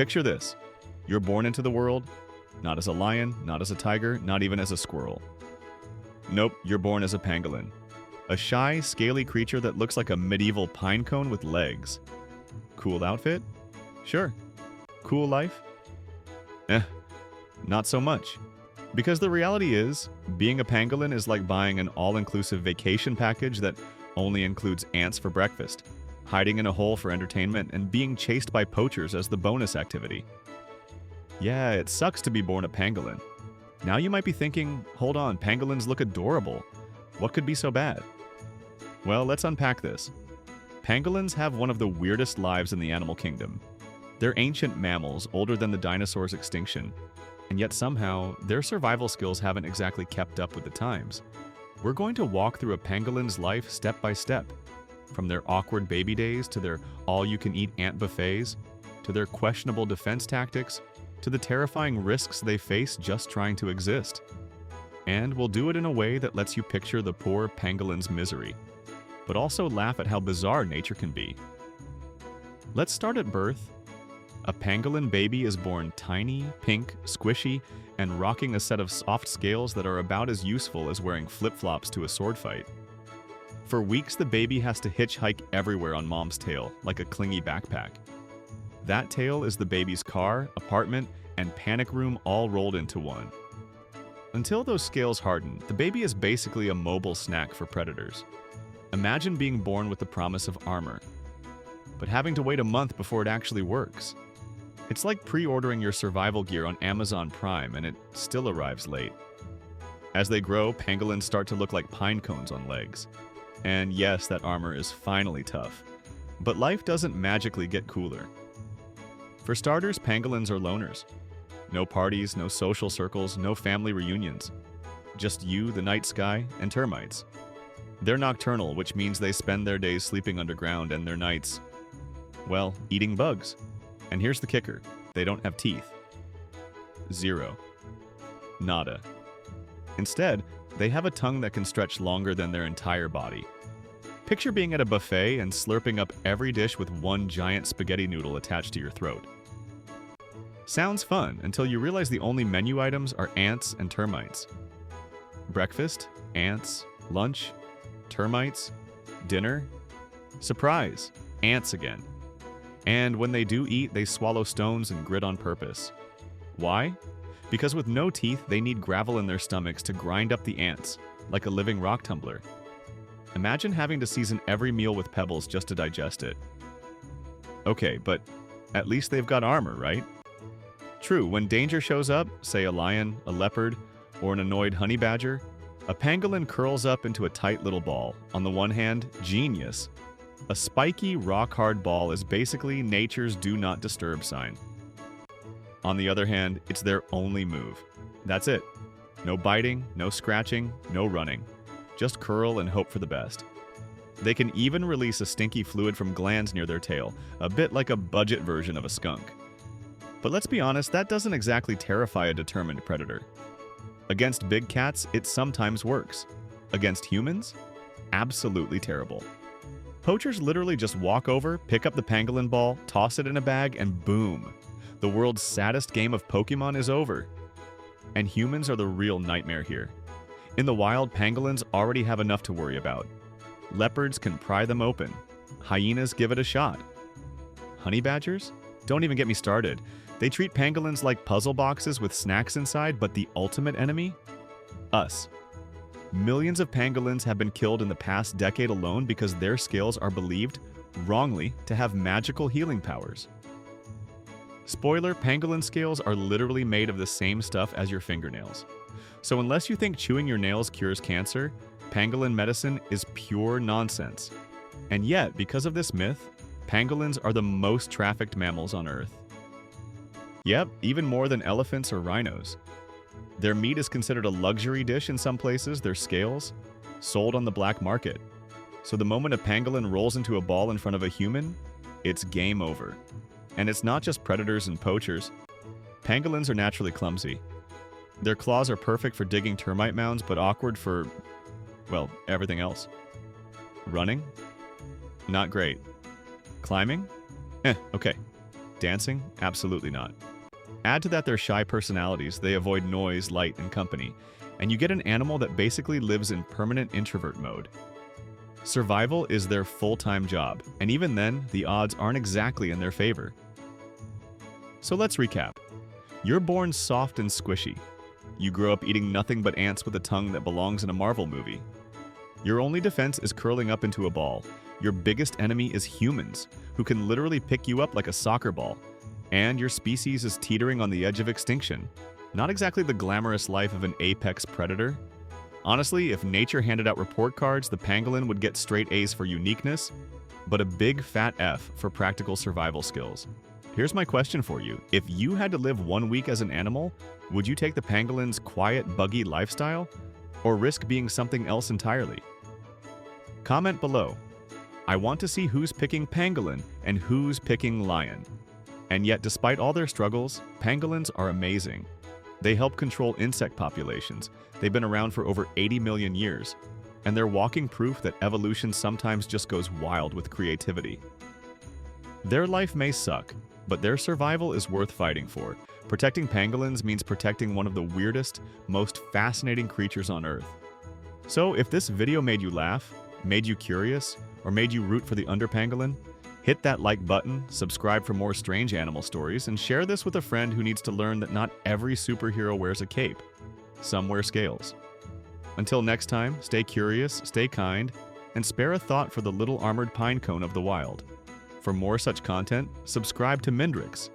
Picture this. You're born into the world, not as a lion, not as a tiger, not even as a squirrel. Nope, you're born as a pangolin. A shy, scaly creature that looks like a medieval pine cone with legs. Cool outfit? Sure. Cool life? Not so much. Because the reality is, being a pangolin is like buying an all-inclusive vacation package that only includes ants for breakfast, hiding in a hole for entertainment, and being chased by poachers as the bonus activity. Yeah, it sucks to be born a pangolin. Now you might be thinking, hold on, pangolins look adorable. What could be so bad? Well, let's unpack this. Pangolins have one of the weirdest lives in the animal kingdom. They're ancient mammals, older than the dinosaurs' extinction, and yet somehow, their survival skills haven't exactly kept up with the times. We're going to walk through a pangolin's life step by step, from their awkward baby days to their all-you-can-eat ant buffets, to their questionable defense tactics, to the terrifying risks they face just trying to exist. And we'll do it in a way that lets you picture the poor pangolin's misery, but also laugh at how bizarre nature can be. Let's start at birth. A pangolin baby is born tiny, pink, squishy, and rocking a set of soft scales that are about as useful as wearing flip-flops to a sword fight. For weeks, the baby has to hitchhike everywhere on mom's tail, like a clingy backpack. That tail is the baby's car, apartment, and panic room all rolled into one. Until those scales harden, the baby is basically a mobile snack for predators. Imagine being born with the promise of armor, but having to wait a month before it actually works. It's like pre-ordering your survival gear on Amazon Prime and it still arrives late. As they grow, pangolins start to look like pine cones on legs. And yes, that armor is finally tough. But life doesn't magically get cooler. For starters, pangolins are loners. No parties, no social circles, no family reunions. Just you, the night sky, and termites. They're nocturnal, which means they spend their days sleeping underground and their nights, well, eating bugs. And here's the kicker. They don't have teeth. Zero. Nada. Instead, they have a tongue that can stretch longer than their entire body. Picture being at a buffet and slurping up every dish with one giant spaghetti noodle attached to your throat. Sounds fun until you realize the only menu items are ants and termites. Breakfast, ants, lunch, termites, dinner. Surprise, ants again. And when they do eat, they swallow stones and grit on purpose. Why? Because with no teeth, they need gravel in their stomachs to grind up the ants, like a living rock tumbler. Imagine having to season every meal with pebbles just to digest it. Okay, but at least they've got armor, right? True, when danger shows up, say a lion, a leopard, or an annoyed honey badger, a pangolin curls up into a tight little ball. On the one hand, genius. A spiky, rock-hard ball is basically nature's do not disturb sign. On the other hand, it's their only move. That's it. No biting, no scratching, no running. Just curl and hope for the best. They can even release a stinky fluid from glands near their tail, a bit like a budget version of a skunk. But let's be honest, that doesn't exactly terrify a determined predator. Against big cats, it sometimes works. Against humans? Absolutely terrible. Poachers literally just walk over, pick up the pangolin ball, toss it in a bag, and boom. The world's saddest game of Pokemon is over. And humans are the real nightmare here. In the wild, pangolins already have enough to worry about. Leopards can pry them open. Hyenas give it a shot. Honey badgers? Don't even get me started. They treat pangolins like puzzle boxes with snacks inside, but the ultimate enemy? Us. Millions of pangolins have been killed in the past decade alone because their scales are believed, wrongly, to have magical healing powers. Spoiler, pangolin scales are literally made of the same stuff as your fingernails. So unless you think chewing your nails cures cancer, pangolin medicine is pure nonsense. And yet, because of this myth, pangolins are the most trafficked mammals on Earth. Yep, even more than elephants or rhinos. Their meat is considered a luxury dish in some places, their scales, sold on the black market. So the moment a pangolin rolls into a ball in front of a human, it's game over. And it's not just predators and poachers. Pangolins are naturally clumsy. Their claws are perfect for digging termite mounds, but awkward for, well, everything else. Running? Not great. Climbing? Okay. Dancing? Absolutely not. Add to that their shy personalities, they avoid noise, light, and company, and you get an animal that basically lives in permanent introvert mode. Survival is their full-time job, and even then, the odds aren't exactly in their favor. So let's recap. You're born soft and squishy. You grow up eating nothing but ants with a tongue that belongs in a Marvel movie. Your only defense is curling up into a ball. Your biggest enemy is humans, who can literally pick you up like a soccer ball. And your species is teetering on the edge of extinction. Not exactly the glamorous life of an apex predator. Honestly, if nature handed out report cards, the pangolin would get straight A's for uniqueness, but a big fat F for practical survival skills. Here's my question for you. If you had to live 1 week as an animal, would you take the pangolin's quiet, buggy lifestyle, or risk being something else entirely? Comment below. I want to see who's picking pangolin and who's picking lion. And yet, despite all their struggles, pangolins are amazing. They help control insect populations. They've been around for over 80 million years. And they're walking proof that evolution sometimes just goes wild with creativity. Their life may suck, but their survival is worth fighting for. Protecting pangolins means protecting one of the weirdest, most fascinating creatures on Earth. So if this video made you laugh, made you curious, or made you root for the underpangolin, hit that like button, subscribe for more strange animal stories, and share this with a friend who needs to learn that not every superhero wears a cape. Some wear scales. Until next time, stay curious, stay kind, and spare a thought for the little armored pine cone of the wild. For more such content, subscribe to Mindrix.